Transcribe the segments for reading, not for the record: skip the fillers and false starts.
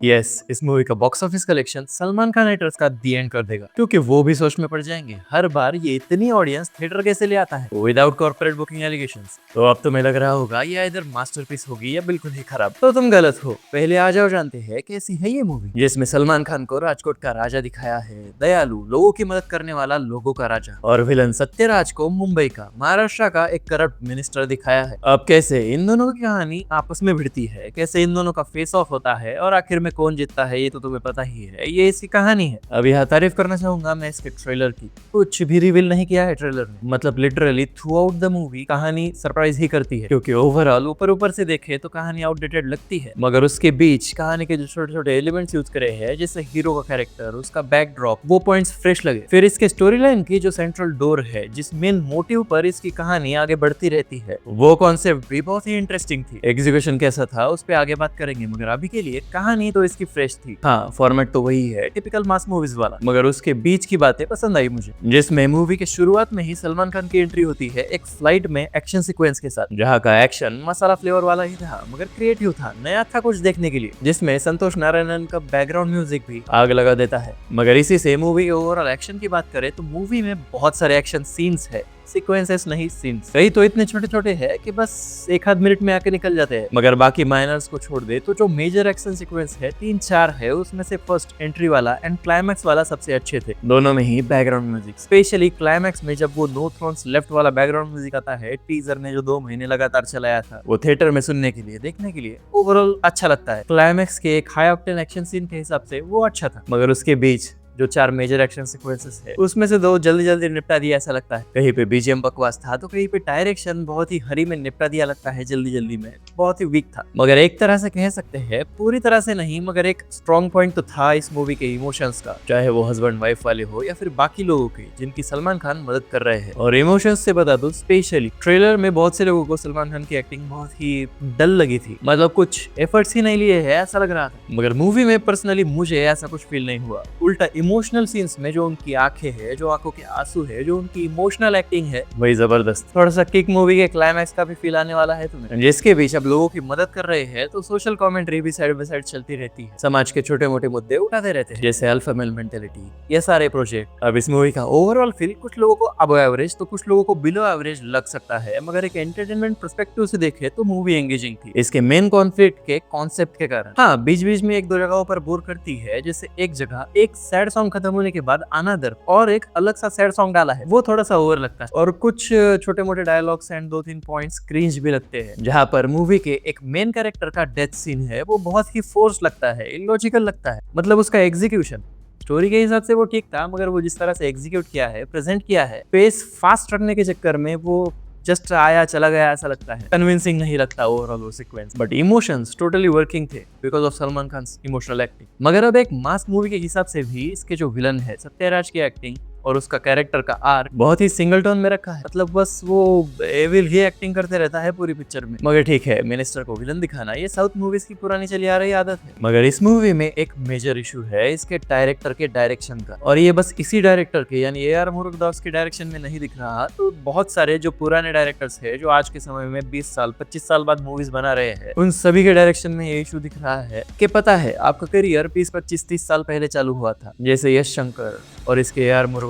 Yes, इस movie का box office collection Salman Khan haters का दी एंड कर देगा, क्योंकि वो भी सोच में पड़ जाएंगे हर बार ये इतनी ऑडियंस थिएटर कैसे ले आता है विदाउट कॉर्पोरेट बुकिंग एलिगेशंस। तो अब तुम्हें लग रहा होगा ये इधर मास्टरपीस होगी या बिल्कुल ही खराब, तो तुम गलत हो। पहले आ जाओ जानते हैं कैसी है ये मूवी, जिसमें सलमान खान को राजकोट का राजा दिखाया है, दयालु लोगों की मदद करने वाला लोगों का राजा, और विलन सत्यराज को मुंबई का महाराष्ट्र का एक करप्ट मिनिस्टर दिखाया है। अब कैसे इन दोनों की कहानी आपस में भिड़ती है, कैसे इन दोनों का फेस ऑफ होता है और आखिर में कौन जीतता है, ये तो तुम्हें पता ही है। ये इसकी कहानी है। अब यहाँ तारीफ करना चाहूंगा मैं इसके ट्रेलर की। कुछ भी रिवील नहीं किया है ट्रेलर में, मतलब literally through out the movie कहानी सरप्राइज ही करती है, क्योंकि ओवरऑल ऊपर ऊपर से देखे तो कहानी आउटडेटेड लगती है, मगर उसके बीच कहानी के जो छोटे छोटे एलिमेंट्स यूज करे हैं, जैसे हीरो का कैरेक्टर, उसका बैकड्रॉप, वो पॉइंट्स फ्रेश लगे। फिर इसके स्टोरी लाइन की जो सेंट्रल डोर है, जिस मेन मोटिव पर इसकी कहानी आगे बढ़ती रहती है, वो कॉन्सेप्ट भी बहुत ही इंटरेस्टिंग थी। एग्जीक्यूशन कैसा था उस पर आगे बात करेंगे, मगर अभी के लिए कहानी तो इसकी फ्रेश थी। हाँ, फॉर्मेट तो वही है, टिपिकल मास मूवीज वाला, मगर उसके बीच की बातें पसंद आई मुझे, जिसमें मूवी के शुरुआत में ही सलमान खान की एंट्री होती है एक फ्लाइट में एक्शन सीक्वेंस के साथ, जहाँ का एक्शन मसाला फ्लेवर वाला ही था, मगर क्रिएटिव था, नया था कुछ देखने के लिए, जिसमें संतोष नारायणन का बैकग्राउंड म्यूजिक भी आग लगा देता है। मगर इसी से मूवी ओवरऑल एक्शन की बात करें तो मूवी में बहुत सारे एक्शन सीन्स है, सीक्वेंसेस नहीं सीन्स। कई तो इतने छोटे छोटे हैं कि बस एक आध मिनट में आके निकल जाते हैं, मगर बाकी माइनर्स को छोड़ दे तो जो मेजर एक्शन सीक्वेंस है 3-4 है, उसमें से फर्स्ट एंट्री वाला एंड क्लाइमैक्स वाला सबसे अच्छे थे। दोनों में ही बैकग्राउंड म्यूजिक, स्पेशली क्लाइमैक्स में जब वो नो थ्रोन्स लेफ्ट वाला बैकग्राउंड म्यूजिक आता है, टीजर ने जो 2 महीने लगातार चलाया था, वो थिएटर में सुनने के लिए, देखने के लिए ओवरऑल अच्छा लगता है। क्लाइमैक्स के एक हाई ऑक्टेन एक्शन सीन के हिसाब से वो अच्छा था, मगर उसके बीच जो 4 मेजर एक्शन सीक्वेंसेस है, उसमें से 2 जल्दी जल्दी निपटा दिया ऐसा लगता है। कहीं पे बीजीएम बकवास था तो कहीं पे डायरेक्शन बहुत ही हरी में निपटा दिया लगता है, जल्दी जल्दी में बहुत ही वीक था। मगर एक तरह से कह सकते हैं, पूरी तरह से नहीं, मगर एक स्ट्रॉन्ग पॉइंट तो था इस मूवी के इमोशंस का, चाहे वो हस्बैंड वाइफ वाले हो या फिर बाकी लोगों के जिनकी सलमान खान मदद कर रहे हैं। और इमोशंस से बता दूं, स्पेशली ट्रेलर में बहुत से लोगों को सलमान खान की एक्टिंग बहुत ही डल लगी थी, मतलब कुछ एफर्ट्स ही नहीं लिए है ऐसा लग रहा था, मगर मूवी में पर्सनली मुझे ऐसा कुछ फील नहीं हुआ। उल्टा इमोशनल सीन्स में जो उनकी आंखें है, जो आंखों के आंसू है, जो उनकी इमोशनल एक्टिंग है, वही जबरदस्त। थोड़ा सा किक मूवी के क्लाइमैक्स का भी फील आने वाला है तुम्हें, जिसके बीच अब लोगों की मदद कर रहे हैं तो सोशल कमेंट्री भी साइड बाय साइड चलती रहती है, समाज के छोटे मोटे मुद्दे उठाते रहते हैं, जैसे अल्फा मेल मेंटेलिटी, ये सारे प्रोजेक्ट। अब इस मूवी का ओवरऑल फील कुछ लोगों को अबव एवरेज तो कुछ लोगों को बिलो एवरेज लग सकता है, मगर एक एंटरटेनमेंट पर्सपेक्टिव से देखे तो मूवी एंगेजिंग थी इसके मेन कॉन्फ्लिक्ट के कॉन्सेप्ट के कारण। हाँ, बीच बीच में 1-2 जगहों पर बोर करती है, जैसे एक जगह एक सैड सॉन्ग खत्म होने के बाद अनदर और एक अलग सा सैड सॉन्ग डाला है, वो थोड़ा सा ओवर लगता है, और कुछ छोटे मोटे डायलॉग्स एंड 2-3 पॉइंट्स क्रिंज भी लगते हैं, जहां पर मूवी के एक मेन कैरेक्टर का डेथ सीन है, वो बहुत ही फोर्स लगता है, इलॉजिकल लगता है। मतलब उसका एग्जीक्यूशन स्टोरी के हिसाब से वो ठीक था, मगर वो जिस तरह से एग्जीक्यूट किया है, प्रेजेंट किया है, पेस फास्ट रखने के चक्कर में वो जस्ट आया चला गया ऐसा लगता है, कन्विंसिंग नहीं लगता ओवरऑल वो sequence. But emotions totally working थे because of Salman Khan emotional acting. मगर अब एक मास मूवी के हिसाब से भी इसके जो विलन है सत्यराज की एक्टिंग और उसका कैरेक्टर का आर्क बहुत ही सिंगल टोन में रखा है, मतलब बस वो एविल ही एक्टिंग करते रहता है पूरी पिक्चर में। मगर ठीक है, मिनिस्टर को विलन दिखाना ये साउथ मूवीज की पुरानी चली आ रही आदत है, मगर इस मूवी में एक मेजर इशू है इसके डायरेक्टर के डायरेक्शन का, और ये बस इसी डायरेक्टर के यानी AR मुरुगदास के डायरेक्शन में नहीं दिख रहा, तो बहुत सारे जो पुराने डायरेक्टर्स है, जो आज के समय में 20 साल 25 साल बाद मूवीज बना रहे हैं, उन सभी के डायरेक्शन में ये इशू दिख रहा है कि पता है आपका करियर 20-25-30 साल पहले चालू हुआ था, जैसे यश शंकर और इसके AR मुरुगदास,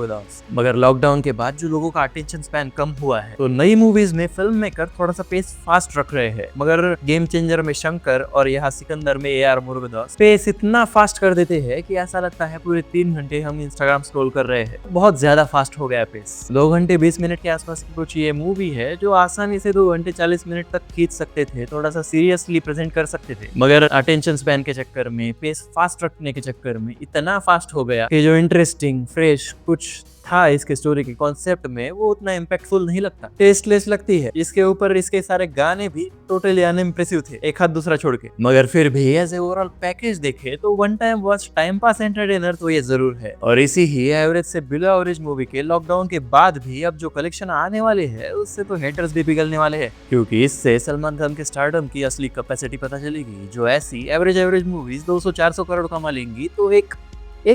मगर लॉकडाउन के बाद जो लोगों का अटेंशन स्पैन कम हुआ है, तो नई मूवीज में फिल्म मेकर थोड़ा सा पेस फास्ट रख रहे हैं, मगर गेम चेंजर में शंकर और यहाँ सिकंदर में AR मुरुगदास पेस इतना फास्ट कर देते हैं कि ऐसा लगता है पूरे 3 घंटे हम इंस्टाग्राम स्क्रॉल कर रहे हैं, बहुत ज्यादा फास्ट हो गया पेस। 2 घंटे 20 मिनट के आसपास की कुछ ये मूवी है जो आसानी से 2 घंटे 40 मिनट तक खींच सकते थे, थोड़ा सा सीरियसली प्रेजेंट कर सकते थे, मगर अटेंशन स्पैन के चक्कर में, पेस फास्ट रखने के चक्कर में इतना फास्ट हो गया कि जो इंटरेस्टिंग फ्रेश कुछ था इसके स्टोरी के कॉन्सेप्ट में, वो उतना इम्पैक्टफुल नहीं लगता, टेस्टलेस लगती है। इसके ऊपर इसके सारे गाने भी टोटली अनइम्प्रेसिव थे, एक हाथ दूसरा छोड़ के, मगर फिर भी एज ए ओवरऑल पैकेज देखे तो one time watch time pass entertainer तो ये जरूर है। और इसी ही एवरेज से बिलो एवरेज मूवी के लॉकडाउन के बाद भी अब जो कलेक्शन आने वाले हैं, उससे तो हेटर्स भी पिघलने वाले हैं, क्योंकि इससे सलमान खान के स्टारडम की असली कैपेसिटी पता चलेगी। जो ऐसी एवरेज मूवीज 200-400 करोड़ कमा लेंगी, तो एक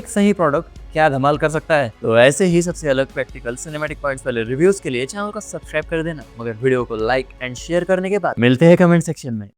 सही प्रोडक्ट क्या धमाल कर सकता है। तो ऐसे ही सबसे अलग प्रैक्टिकल सिनेमैटिक पॉइंट्स वाले रिव्यूज के लिए चैनल को सब्सक्राइब कर देना, मगर वीडियो को लाइक एंड शेयर करने के बाद मिलते हैं कमेंट सेक्शन में।